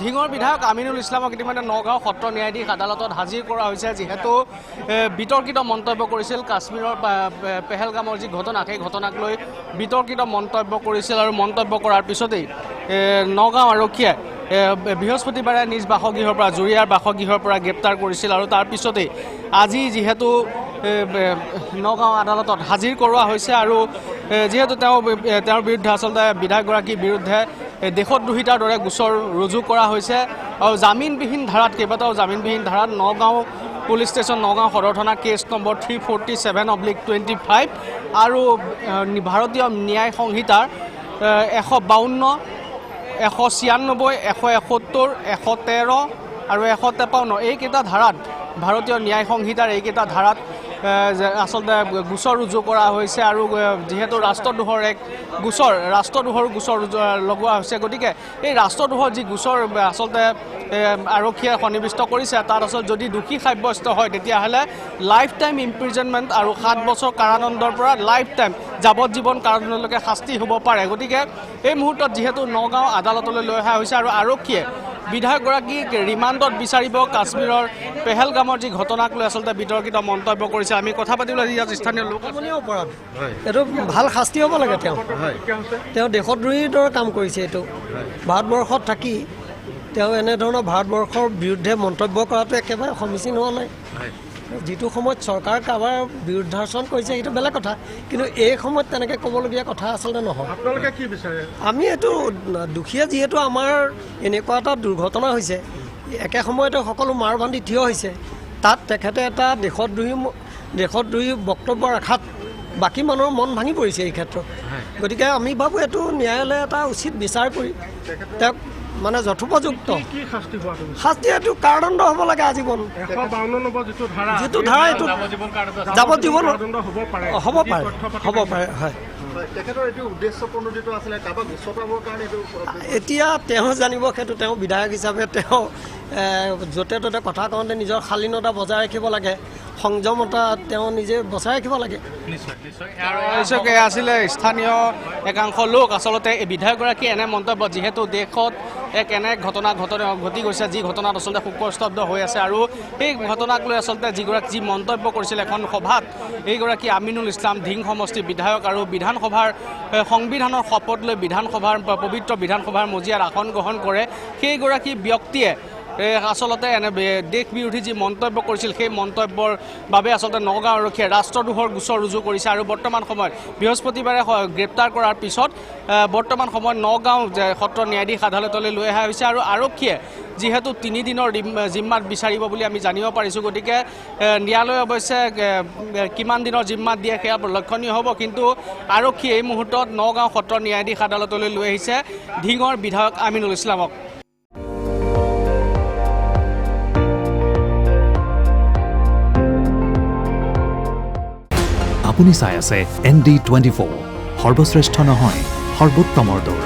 ঢিঙৰ বিধায়ক আমিনুল ইছলামক ইতিমধ্যে নগাঁও সত্ৰ ন্যায়াধীশ আদালতত হাজিৰ কৰা হৈছে যিহেতু বিতৰ্কিত মন্তব্য কৰিছিল কাশ্মীৰৰ পেহেলগামৰ যি ঘটনা সেই ঘটনাক লৈ বিতৰ্কিত মন্তব্য কৰিছিল আৰু মন্তব্য কৰাৰ পিছতেই নগাঁও আৰক্ষীয়ে বৃহস্পতিবাৰে নিজ বাসগৃহৰ পৰা জুৰিয়াৰ বাসগৃহৰ পৰা গ্ৰেপ্তাৰ কৰিছিল আৰু তাৰ পিছতেই আজি যিহেতু নগাঁও আদালতত হাজিৰ কৰোৱা হৈছে আৰু যিহেতু তেওঁৰ বিৰুদ্ধে আচলতে বিধায়কগৰাকীৰ বিৰুদ্ধে দেশদ্ৰোহিতাৰ দৰে গোচৰ ৰুজু কৰা হৈছে আৰু জামিনবিহীন ধাৰাত কেইবাটাও জামিনবিহীন ধাৰাত নগাঁও পুলিচ ষ্টেচন নগাঁও সদৰ থানা কেছ নম্বৰ 347/25 আৰু ভাৰতীয় ন্যায় সংহিতাৰ 152, 196, 171, 113 আৰু 153 এইকেইটা ধাৰাত ভাৰতীয় ন্যায় সংহিতাৰ এইকেইটা ধাৰাত আচলতে গোচৰ ৰুজু কৰা হৈছে আৰু যেহেতু ৰাষ্ট্ৰদ্ৰোহৰ এক গোচৰ ৰাষ্ট্ৰদ্ৰোহৰ গোচৰ লগোৱা হৈছে গতিকে এই ৰাষ্ট্ৰদ্ৰোহৰ যি গোচৰ আচলতে আৰক্ষীয়ে সন্নিৱিষ্ট কৰিছে তাত আচলতে যদি দোষী সাব্যস্ত হয় তেতিয়াহ'লে লাইফ টাইম ইম্প্ৰিজনমেণ্ট আৰু 7 বছৰ কাৰাদণ্ডৰ পৰা লাইফ টাইম যাৱজ্জীৱন কাৰাদণ্ডলৈকে শাস্তি হ'ব পাৰে গতিকে এই মুহূৰ্তত যিহেতু নগাঁও আদালতলৈ লৈ অহা হৈছে আৰু আৰক্ষীয়ে বিধায়কগৰাকীক ৰিমাণ্ডত বিচাৰিব কাশ্মীৰৰ পেহেলগামৰ যি ঘটনাক লৈ আচলতে বিতৰ্কিত মন্তব্য কৰিছে আমি কথা পাতিবলৈ ইয়াত স্থানীয় লোক অপৰাধ এইটো ভাল শাস্তি হ'ব লাগে তেওঁ দেশদ্ৰোহীৰ দৰে কাম কৰিছে এইটো ভাৰতবৰ্ষত থাকি তেওঁ এনেধৰণৰ ভাৰতবৰ্ষৰ বিৰুদ্ধে মন্তব্য কৰাটো একেবাৰে সমীচীন হোৱা নাই যিটো সময়ত চৰকাৰ কাৰোবাৰ বিৰুদ্ধাচৰণ কৰিছে সেইটো বেলেগ কথা কিন্তু এই সময়ত তেনেকৈ ক'বলগীয়া কথা আচলতে নহয় আপোনালোকে কি বিচাৰে আমি এইটো দুখীয়া যিহেতু আমাৰ এনেকুৱা এটা দুৰ্ঘটনা হৈছে একে সময়তে সকলো মাৰ বান্ধি থিয় হৈছে তাত তেখেতে এটা দেশদ্ৰোহী বক্তব্য ৰখাত বাকী মানুহৰ মন ভাঙি পৰিছে এই ক্ষেত্ৰত গতিকে আমি ভাবোঁ এইটো ন্যায়ালয়ে এটা উচিত বিচাৰ কৰি তেওঁক মানে যথোপযুক্ত শাস্তি এইটো কাৰাদণ্ড হ'ব লাগে আজীৱন যিটো ধাৰা এইটো যাৱজ্জীৱন হ'ব পাৰে হয় এতিয়া তেওঁ জানিব সেইটো তেওঁ বিধায়ক হিচাপে তেওঁ য'তে ত'তে কথা কওঁতে নিজৰ শালীনতা বজাই ৰাখিব লাগে সংযমতা তেওঁ নিজে বচাই ৰাখিব লাগে নিশ্চয় আছিলে স্থানীয় একাংশ লোক আচলতে এই বিধায়কগৰাকী এনে মন্তব্য যিহেতু দেশত এক এনে ঘটনা ঘটি গৈছে যি ঘটনাত আচলতে শোকস্তব্ধ হৈ আছে আৰু এই ঘটনাক লৈ আচলতে যি মন্তব্য কৰিছিল এখন সভাত এইগৰাকী আমিনুল ইছলাম ঢিং সমষ্টিৰ বিধায়ক আৰু বিধানসভাৰ সংবিধানৰ শপত লৈ পবিত্ৰ বিধানসভাৰ মজিয়াত আসন গ্ৰহণ কৰে সেইগৰাকী ব্যক্তিয়ে আচলতে এনে দেশ বিৰোধী যি মন্তব্য কৰিছিল সেই মন্তব্যৰ বাবে আচলতে নগাঁও আৰক্ষীয়ে ৰাষ্ট্ৰদ্ৰোহৰ গোচৰ ৰুজু কৰিছে আৰু বৰ্তমান সময়ত বৃহস্পতিবাৰে গ্ৰেপ্তাৰ কৰাৰ পিছত বৰ্তমান সময়ত নগাঁও সত্ৰ ন্যায়াধীশ আদালতলৈ লৈ অহা হৈছে আৰু আৰক্ষীয়ে যিহেতু 3 দিনৰ জিম্মাত বিচাৰিব বুলি আমি জানিব পাৰিছোঁ গতিকে ন্যায়ালয়ে অৱশ্যে কিমান দিনৰ জিম্মাত দিয়ে সেয়া লক্ষণীয় হ'ব কিন্তু আৰক্ষীয়ে এই মুহূৰ্তত নগাঁও সত্ৰ ন্যায়াধীশ আদালতলৈ লৈ আহিছে ঢিঙৰ বিধায়ক আমিনুল ইছলামক আপুনি চাই আছে ND24 সৰ্বশ্ৰেষ্ঠ নহয় সৰ্বোত্তমৰ দৌৰ